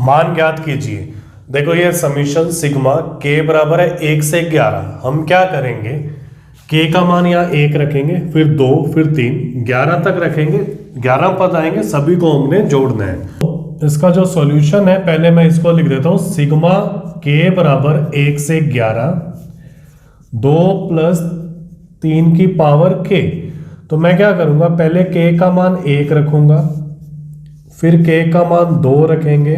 मान ज्ञात कीजिए। देखो ये समीशन सिग्मा k बराबर है 1 से 11। हम क्या करेंगे, k का मान यहाँ 1 रखेंगे, फिर 2, फिर 3, 11 तक रखेंगे। 11 पद आएंगे, सभी को हमने जोड़ना है। तो इसका जो सॉल्यूशन है, पहले मैं इसको लिख देता हूँ। सिग्मा k बराबर 1 से 11, 2 + 3 की पावर k। तो मैं क्या करूँगा, पहले k का मान 1 रखूँगा, फिर k का मान 2 रखेंगे,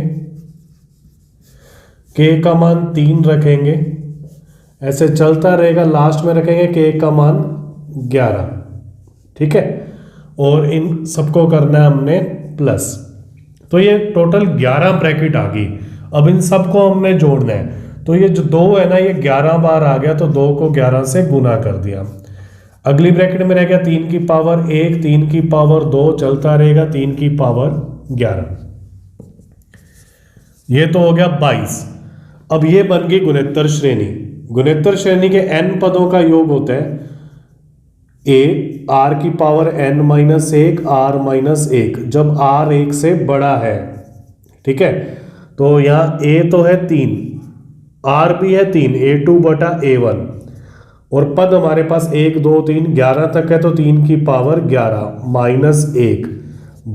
k का मान 3 रखेंगे, ऐसे चलता रहेगा। लास्ट में रखेंगे k का मान 11। ठीक है, और इन सबको करना है हमने प्लस। तो ये टोटल 11 ब्रैकेट आ गई। अब इन सबको हमने जोड़ना है। तो ये जो 2 है ना, ये 11 बार आ गया, तो 2 को 11 से गुना कर दिया। अगली ब्रैकेट में रह गया 3 की पावर 1, 3 की पावर 2, चलता रहेगा 3 की पावर 11। ये तो हो गया 22। अब ये बन गई गुणोत्तर श्रेणी। गुणोत्तर श्रेणी के n पदों का योग होता है a r की पावर n - 1 r - 1, जब r 1 से बड़ा है। ठीक है, तो यहाँ a तो है 3, r भी है 3, a2 बटा a1, और पद हमारे पास 1 2 3 11 तक है, तो 3 की पावर 11 - 1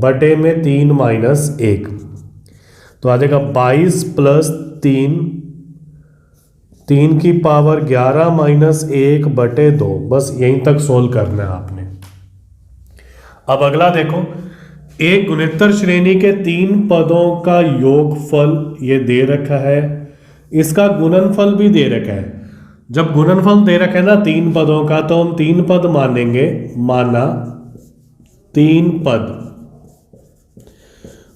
बटे में 3 - 1, तो आ जाएगा 22 + 3, 3 की पावर 11 - 1 बटे 2। बस यहीं तक सोल्व करना है आपने। अब अगला देखो, एक गुणोत्तर श्रेणी के 3 पदों का योगफल ये दे रखा है, इसका गुणनफल भी दे रखा है। जब गुणनफल दे रखा है ना 3 पदों का, तो हम 3 पद मानेंगे। माना 3 पद,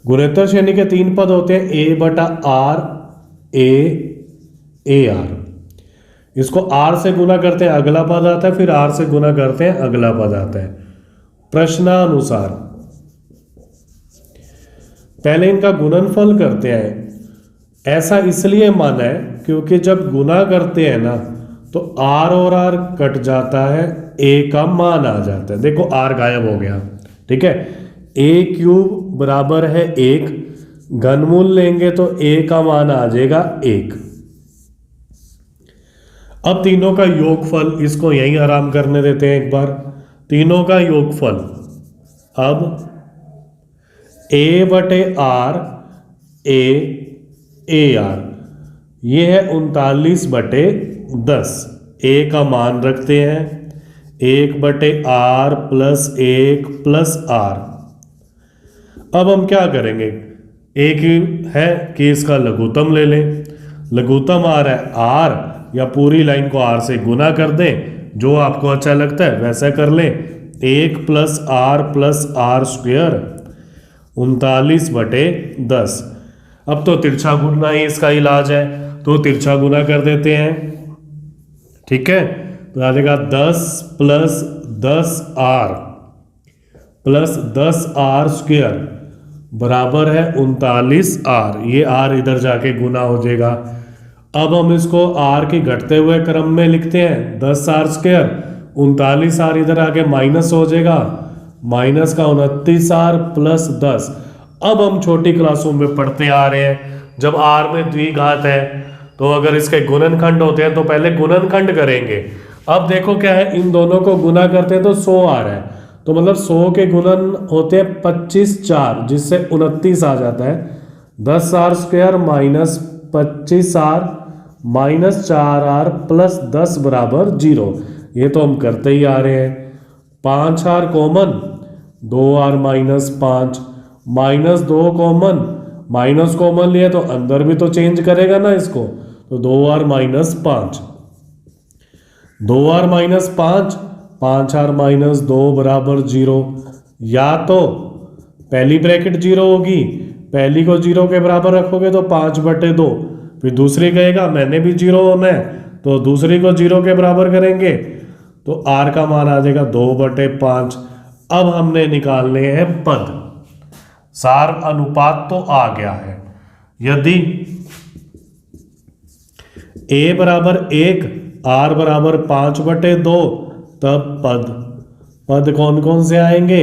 गुणोत्तर श्रेणी के 3 पद होते हैं a बटा r, a r। इसको r से गुना करते हैं, अगला पद आता है, फिर r से गुना करते हैं, अगला पद आता है। प्रश्नानुसार पहले इनका गुणनफल करते हैं। ऐसा इसलिए माना है क्योंकि जब गुना करते हैं ना, तो r और r कट जाता है, a का मान आ जाता है। देखो r गायब हो गया। ठीक है, a³ बराबर है 1, घनमूल लेंगे तो a का मान आ जाएगा 1। अब तीनों का योगफल, इसको यहीं आराम करने देते हैं एक बार। तीनों का योगफल, अब a बटे r, a r, ये है 39 बटे 10। a का मान रखते हैं 1 बटे r + 1 + r। अब हम क्या करेंगे, एक ही है कि इसका लघुत्तम ले लें। लघुत्तम आ रहा है r, या पूरी लाइन को r से गुना कर दें, जो आपको अच्छा लगता है वैसा कर लें। 1 + r + r², 39 बटे 10। अब तो तिरछा गुना ही इसका इलाज है, तो तिरछा गुना कर देते हैं। ठीक है, तो आ जाएगा 10 + 10r + 10r² बराबर है 39r। ये r इधर जाके गुना हो जाएगा। अब हम इसको r के घटते हुए क्रम में लिखते हैं। 10r², 39r इधर आके माइनस हो जाएगा, माइनस का 29r + 10। अब हम छोटी क्लासों में पढ़ते आ रहे हैं, जब r में द्विघात है तो अगर इसके गुणनखंड होते हैं तो पहले गुणनखंड करेंगे। अब देखो क्या है, इन दोनों को गुना करते हैं तो 100 आ रहा है, तो मतलब 100 के गुणन होते हैं 25 4, जिससे 29 आ जाता है। 10r² - 25r - 4r + 10 बराबर 0। ये तो हम करते ही आ रहे हैं। 5r common, 2r - 5, -2 common, minus common लिया तो अंदर भी तो चेंज करेगा ना इसको, तो 2r - 5, 2r - 5, 5r - 2 बराबर 0। या तो पहली ब्रैकेट 0 होगी, पहली को 0 के बराबर रखोगे तो 5 बटे 2, फिर दूसरी कहेगा मैंने भी 0 होना है, तो दूसरी को 0 के बराबर करेंगे, तो r का मान आ जाएगा 2 बटे 5। अब हमने निकालने हैं पद। सार अनुपात तो आ गया है। यदि a बराबर 1, r बराबर 5 बटे 2, तब पद कौन कौन से आएंगे।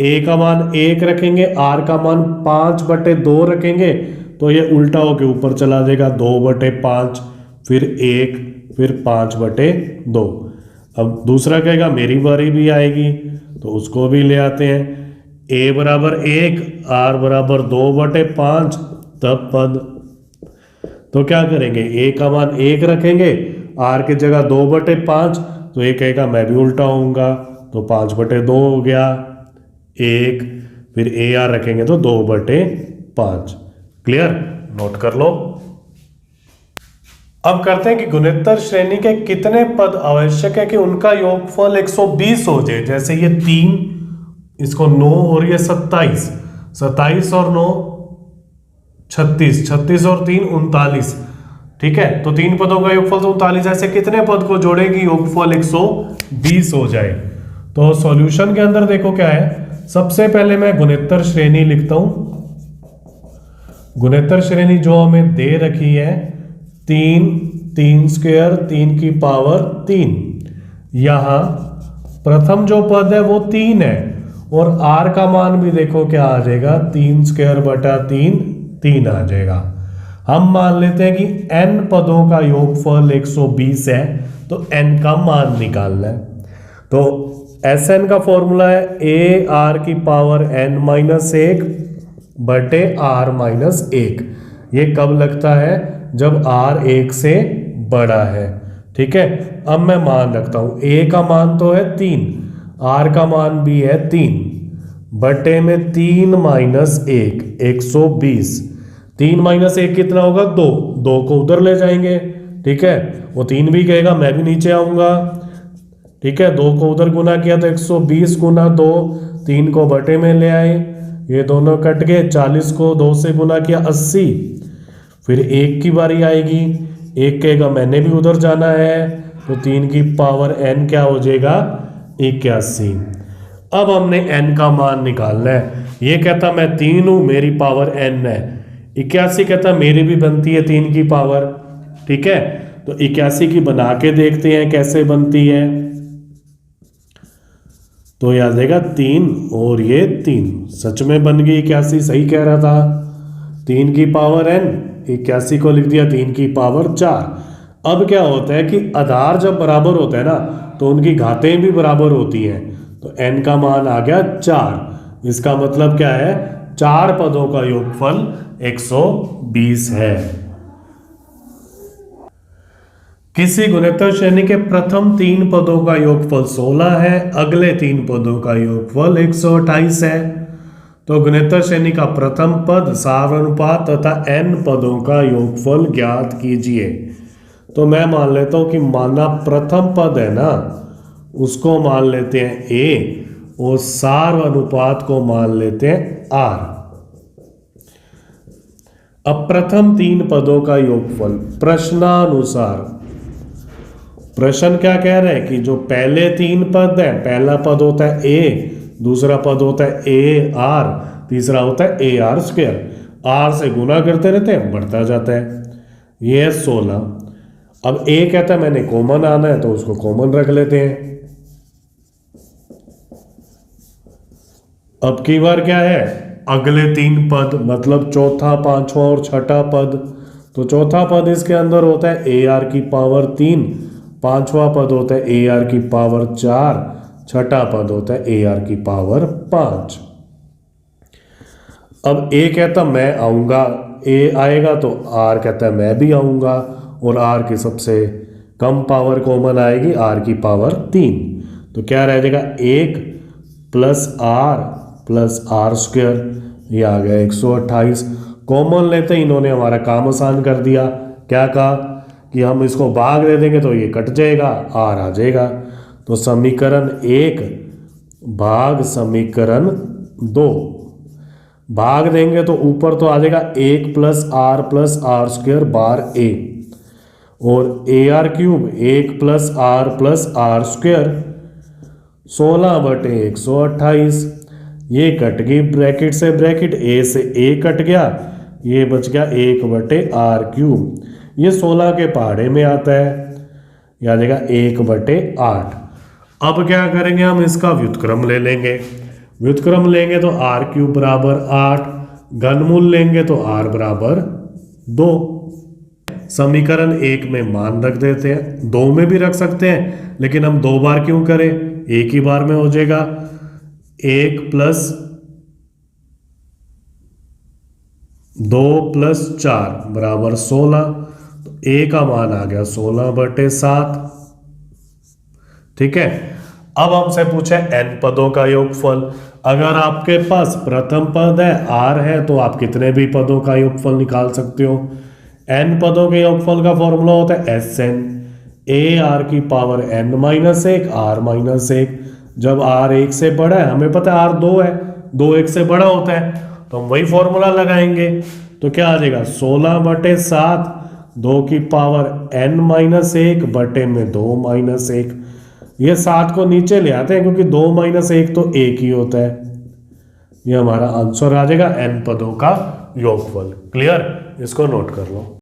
a का मान 1 रखेंगे, r का मान 5 बटे 2 रखेंगे, तो ये उल्टा होके ऊपर चला जाएगा, 2/5, फिर 1, फिर 5/2। अब दूसरा कहेगा मेरी बारी भी आएगी, तो उसको भी ले आते हैं। a बराबर 1, r बराबर 2/5, तब पद। तो क्या करेंगे, a का मान 1 रखेंगे, r की जगह 2/5, तो ये कहेगा मैं भी उल्टा होऊंगा, तो 5/2 हो गया 1, फिर AR रखेंगे तो 2/5। क्लियर, नोट कर लो। अब करते हैं कि गुणोत्तर श्रेणी के कितने पद आवश्यक है कि उनका योगफल 120 हो जाए। जैसे ये 3, इसको 9 और ये 27, 27 और 9 36, 36 और 3 39। ठीक है, तो 3 पदों का योगफल तो 39। ऐसे कितने पद को जोड़ेगी योगफल 120 हो जाए। तो सॉल्यूशन के अंदर देखो क्या है, सबसे पहले मैं गुणोत्तर श्रेणी लिखता हूं। गुणोत्तर श्रेणी जो हमें दे रखी है 3, 3 स्क्वायर 3 की पावर 3। यहां प्रथम जो पद है वो 3 है, और r का मान भी देखो क्या आ जाएगा, 3 स्क्वायर बटा 3, 3 आ जाएगा। हम मान लेते हैं कि n पदों का योगफल 120 है, तो n का मान निकालना है। तो Sn का फॉर्मूला है a r की पावर n-1 बटे r-1। ये कब लगता है, जब r 1 से बड़ा है। ठीक है, अब मैं मान रखता हूं, a का मान तो है 3, r का मान भी है 3, बटे में 3 - 1 120। 3 - 1 कितना होगा, 2, 2 को उधर ले जाएंगे। ठीक है, वो 3 भी कहेगा मैं भी नीचे आऊंगा। ठीक है, 2 को उधर गुना किया तो 120 गुना 2, 3 को बटे में ले आए, ये दोनों कट गए। 40 को 2 से गुना किया 80। फिर 1 की बारी आएगी, 1 कहेगा मैंने भी उधर जाना है, तो 3 की पावर n क्या हो जाएगा, 81। अब हमने n का मान निकालना है। ये कहता मैं 3 हूं, मेरी पावर n है। 81 कहता मेरी भी बनती है 3 की पावर। ठीक है, तो 81 की बना के देखते हैं कैसे बनती है। तो ये आ जाएगा 3 और ये 3, सच में बन गई 81, सही कह रहा था। 3 की पावर n, 81 को लिख दिया 3 की पावर 4। अब क्या होता है कि आधार जब बराबर होता है ना, तो उनकी घातें भी बराबर होती हैं। तो n का मान आ गया 4। इसका मतलब क्या है, 4 पदों का योगफल 120 है। किसी गुणोत्तर श्रेणी के प्रथम 3 पदों का योगफल 16 है, अगले 3 पदों का योगफल 128 है। तो गुणोत्तर श्रेणी का प्रथम पद, सारानुपात तथा n पदों का योगफल ज्ञात कीजिए। तो मैं मान लेता हूं कि माना प्रथम पद है ना, उसको मान लेते हैं a, और सार अनुपात को मान लेते हैं r। अब प्रथम 3 पदों का योगफल प्रश्नानुसार, प्रश्न क्या कह रहा है कि जो पहले 3 पद है, पहला पद होता है a, दूसरा पद होता है AR, तीसरा होता है AR स्क्वायर। R से गुना करते रहते हैं, बढ़ता जाता है। ये है 16। अब a कहता है मैंने कॉमन आना है, तो उसको कॉमन रख लेते हैं। अब की बार क्या है, अगले 3 पद, मतलब चौथा, पांचवा और छठा पद। तो चौथा पद इसके अंदर होता है AR की पावर 3, पांचवा पद होता है AR की पावर 4, छठा पद होता है AR की पावर 5। अब A कहता मैं आऊंगा, A आएगा तो R कहता है मैं भी आऊंगा, और R की सबसे कम पावर कॉमन आएगी, R की पावर 3। तो क्या रह जाएगा, 1 + R स्क्वायर, ये आ गया 128। कॉमन लेते ही इन्होंने हमारा काम आसान कर दिया। क्या कहा कि हम इसको भाग दे देंगे तो ये कट जाएगा, R आ जाएगा। तो समीकरण 1 भाग समीकरण 2, भाग देंगे तो ऊपर तो आ जाएगा 1 + R स्क्वायर बार A, और AR क्यूब 1 + R स्क्वायर 16/128। ये कट गई ब्रैकेट से ब्रैकेट, A से A कट गया, ये बच गया 1/R क्यूब। ये 16 के पहाड़े में आता है, याद आएगा 1/8। अब क्या करेंगे, हम इसका व्युत्क्रम ले लेंगे। व्युत्क्रम लेंगे तो R³ बराबर 8, घनमूल लेंगे तो r बराबर 2। समीकरण 1 में मान रख देते हैं, 2 में भी रख सकते हैं, लेकिन हम 2 बार क्यों करें, एक ही बार में हो जाएगा। 1 प्लस 2 प्लस 4 बराबर 16, तो a का मान आ गया 16/7। ठीक है, अब हमसे पूछे n पदों का योगफल। अगर आपके पास प्रथम पद है r है तो आप कितने भी पदों का योगफल निकाल सकते हो। n पदों के योगफल का फॉर्मूला होता है Sn, ar की power n minus 1 r minus 1। जब r 1 से बड़ा है, हमें पता है r 2 है, 2 1 से बड़ा होता है, तो हम वही फॉर्मूला लगाएंगे। तो क्या आ जाएगा 16/7, 2 की पावर n माइनस 1 बटे में 2 माइनस 1। ये 7 को नीचे ले आते हैं क्योंकि 2 माइनस 1 तो 1 ही होता है। ये हमारा आंसर आ जाएगा n पदों का योगफल। क्लियर, इसको नोट कर लो।